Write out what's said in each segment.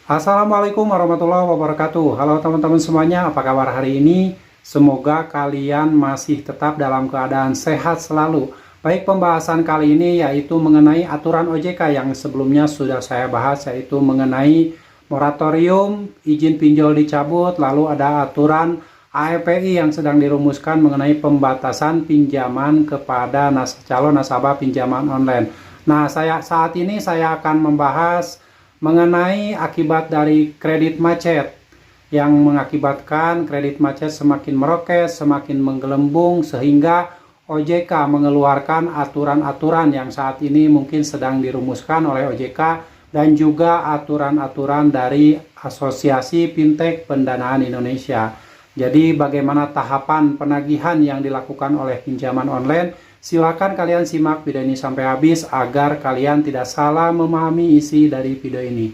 Assalamualaikum warahmatullahi wabarakatuh. Halo teman-teman semuanya, apa kabar hari ini? Semoga kalian masih tetap dalam keadaan sehat selalu. Baik, pembahasan kali ini yaitu mengenai aturan OJK yang sebelumnya sudah saya bahas, yaitu mengenai moratorium, izin pinjol dicabut, lalu ada aturan AEPI yang sedang dirumuskan mengenai pembatasan pinjaman kepada calon nasabah pinjaman online. Nah, saat ini saya akan membahas mengenai akibat dari kredit macet yang mengakibatkan kredit macet semakin meroket, semakin menggelembung, sehingga OJK mengeluarkan aturan-aturan yang saat ini mungkin sedang dirumuskan oleh OJK dan juga aturan-aturan dari Asosiasi Fintech Pendanaan Indonesia. Jadi bagaimana tahapan penagihan yang dilakukan oleh pinjaman online? Silakan kalian simak video ini sampai habis agar kalian tidak salah memahami isi dari video ini.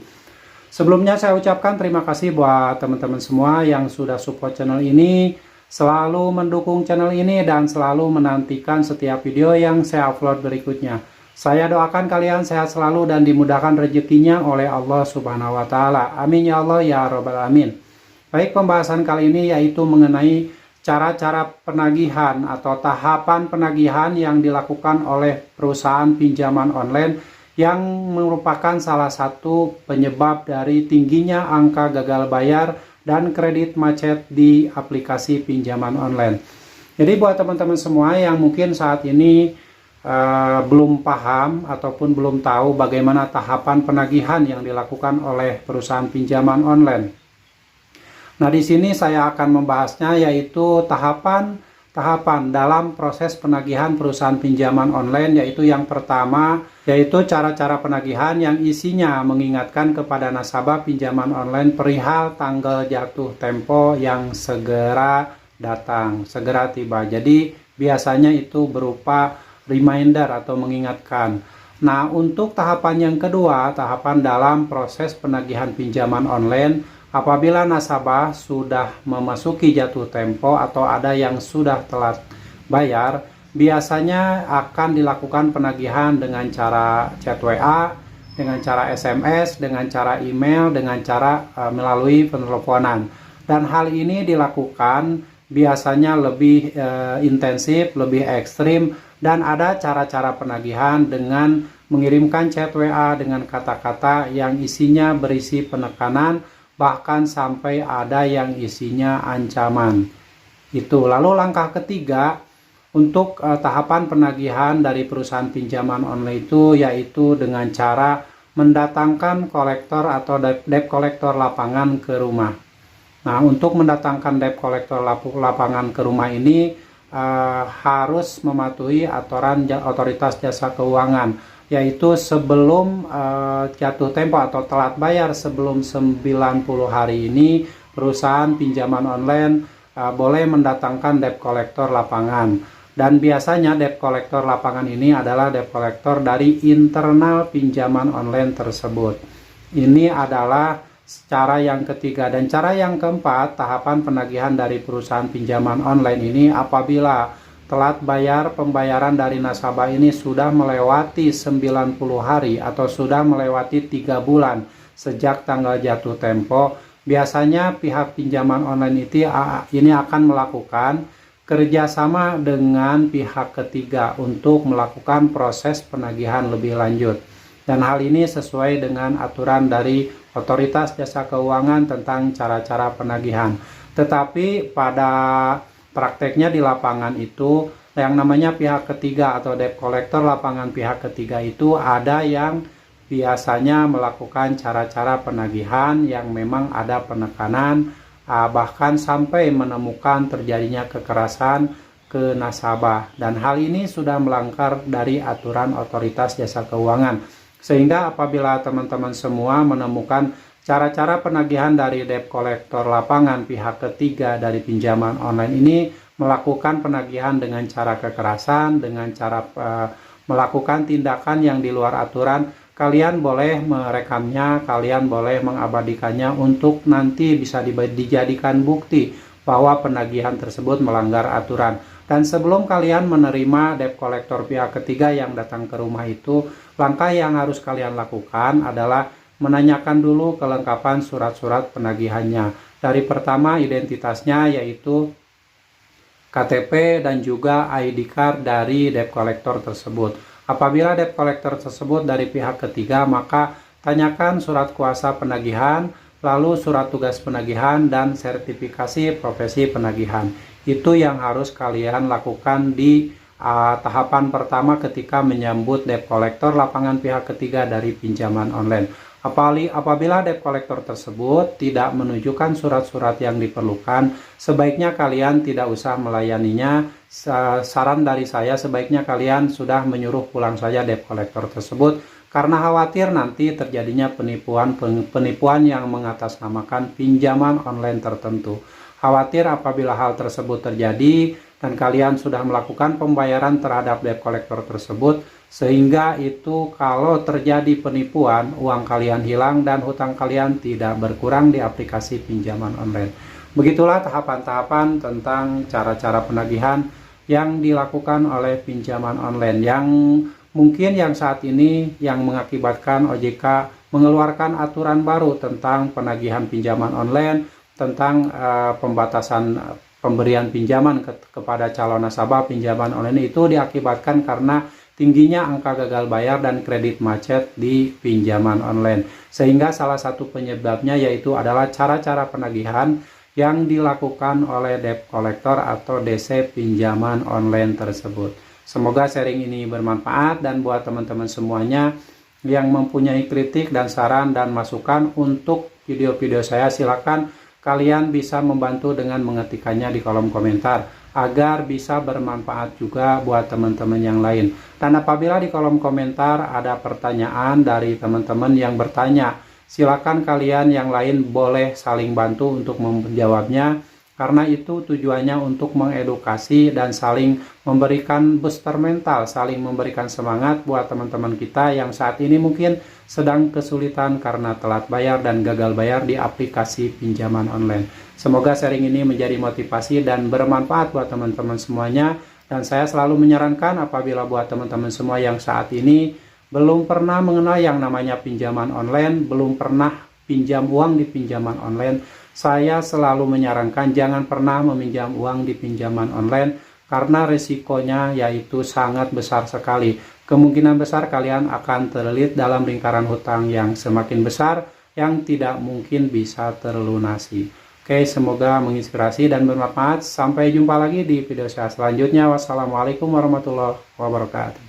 Sebelumnya saya ucapkan terima kasih buat teman-teman semua yang sudah support channel ini, selalu mendukung channel ini dan selalu menantikan setiap video yang saya upload berikutnya. Saya doakan kalian sehat selalu dan dimudahkan rezekinya oleh Allah Subhanahu wa taala. Amin ya Allah ya rabbal alamin. Baik, pembahasan kali ini yaitu mengenai cara-cara penagihan atau tahapan penagihan yang dilakukan oleh perusahaan pinjaman online yang merupakan salah satu penyebab dari tingginya angka gagal bayar dan kredit macet di aplikasi pinjaman online. Jadi buat teman-teman semua yang mungkin saat ini belum paham ataupun belum tahu bagaimana tahapan penagihan yang dilakukan oleh perusahaan pinjaman online. Nah, di sini saya akan membahasnya yaitu tahapan dalam proses penagihan perusahaan pinjaman online, yaitu yang pertama yaitu cara-cara penagihan yang isinya mengingatkan kepada nasabah pinjaman online perihal tanggal jatuh tempo yang segera datang, segera tiba. Jadi biasanya itu berupa reminder atau mengingatkan. Nah, untuk tahapan yang kedua, tahapan dalam proses penagihan pinjaman online, apabila nasabah sudah memasuki jatuh tempo atau ada yang sudah telat bayar, biasanya akan dilakukan penagihan dengan cara chat WA, dengan cara SMS, dengan cara email, dengan cara melalui penelponan. Dan hal ini dilakukan biasanya lebih intensif, lebih ekstrim, dan ada cara-cara penagihan dengan mengirimkan chat WA dengan kata-kata yang isinya berisi penekanan, bahkan sampai ada yang isinya ancaman. Itu. Lalu langkah ketiga untuk tahapan penagihan dari perusahaan pinjaman online itu yaitu dengan cara mendatangkan kolektor atau debt collector lapangan ke rumah. Nah, untuk mendatangkan debt collector lapangan ke rumah ini harus mematuhi aturan otoritas jasa keuangan, yaitu sebelum jatuh tempo atau telat bayar sebelum 90 hari ini, perusahaan pinjaman online boleh mendatangkan debt collector lapangan. Dan biasanya debt collector lapangan ini adalah debt collector dari internal pinjaman online tersebut. Ini adalah cara yang ketiga. Dan cara yang keempat, tahapan penagihan dari perusahaan pinjaman online ini apabila telat bayar pembayaran dari nasabah ini sudah melewati 90 hari atau sudah melewati 3 bulan sejak tanggal jatuh tempo, biasanya pihak pinjaman online ini akan melakukan kerjasama dengan pihak ketiga untuk melakukan proses penagihan lebih lanjut. Dan hal ini sesuai dengan aturan dari Otoritas Jasa Keuangan tentang cara-cara penagihan. Tetapi pada prakteknya di lapangan itu yang namanya pihak ketiga atau debt collector lapangan pihak ketiga itu ada yang biasanya melakukan cara-cara penagihan yang memang ada penekanan, bahkan sampai menemukan terjadinya kekerasan ke nasabah, dan hal ini sudah melanggar dari aturan Otoritas Jasa Keuangan. Sehingga apabila teman-teman semua menemukan cara-cara penagihan dari debt collector lapangan pihak ketiga dari pinjaman online ini melakukan penagihan dengan cara kekerasan, dengan cara melakukan tindakan yang di luar aturan, kalian boleh merekamnya, kalian boleh mengabadikannya untuk nanti bisa dijadikan bukti bahwa penagihan tersebut melanggar aturan. Dan sebelum kalian menerima debt collector pihak ketiga yang datang ke rumah itu, langkah yang harus kalian lakukan adalah menanyakan dulu kelengkapan surat-surat penagihannya. Dari pertama identitasnya yaitu KTP dan juga ID card dari debt collector tersebut. Apabila debt collector tersebut dari pihak ketiga, maka tanyakan surat kuasa penagihan, lalu surat tugas penagihan, dan sertifikasi profesi penagihan. Itu yang harus kalian lakukan di tahapan pertama ketika menyambut debt collector lapangan pihak ketiga dari pinjaman online. Apabila debt collector tersebut tidak menunjukkan surat-surat yang diperlukan, sebaiknya kalian tidak usah melayaninya. Saran dari saya, sebaiknya kalian sudah menyuruh pulang saja debt collector tersebut, karena khawatir nanti terjadinya penipuan yang mengatasnamakan pinjaman online tertentu. Khawatir apabila hal tersebut terjadi dan kalian sudah melakukan pembayaran terhadap debt collector tersebut, sehingga itu kalau terjadi penipuan, uang kalian hilang dan hutang kalian tidak berkurang di aplikasi pinjaman online. Begitulah tahapan-tahapan tentang cara-cara penagihan yang dilakukan oleh pinjaman online, yang mungkin yang saat ini yang mengakibatkan OJK mengeluarkan aturan baru tentang penagihan pinjaman online, tentang pembatasan pemberian pinjaman kepada calon nasabah pinjaman online. Itu diakibatkan karena tingginya angka gagal bayar dan kredit macet di pinjaman online. Sehingga salah satu penyebabnya yaitu adalah cara-cara penagihan yang dilakukan oleh debt collector atau DC pinjaman online tersebut. Semoga sharing ini bermanfaat, dan buat teman-teman semuanya yang mempunyai kritik dan saran dan masukan untuk video-video saya, silakan kalian bisa membantu dengan mengetikkannya di kolom komentar agar bisa bermanfaat juga buat teman-teman yang lain. Dan apabila di kolom komentar ada pertanyaan dari teman-teman yang bertanya, silakan kalian yang lain boleh saling bantu untuk menjawabnya, karena itu tujuannya untuk mengedukasi dan saling memberikan booster mental, saling memberikan semangat buat teman-teman kita yang saat ini mungkin sedang kesulitan karena telat bayar dan gagal bayar di aplikasi pinjaman online. Semoga sharing ini menjadi motivasi dan bermanfaat buat teman-teman semuanya. Dan saya selalu menyarankan apabila buat teman-teman semua yang saat ini belum pernah mengenal yang namanya pinjaman online, belum pernah pinjam uang di pinjaman online, saya selalu menyarankan jangan pernah meminjam uang di pinjaman online, karena resikonya yaitu sangat besar sekali. Kemungkinan besar kalian akan terlilit dalam lingkaran hutang yang semakin besar yang tidak mungkin bisa terlunasi. Oke, semoga menginspirasi dan bermanfaat. Sampai jumpa lagi di video saya selanjutnya. Wassalamualaikum warahmatullahi wabarakatuh.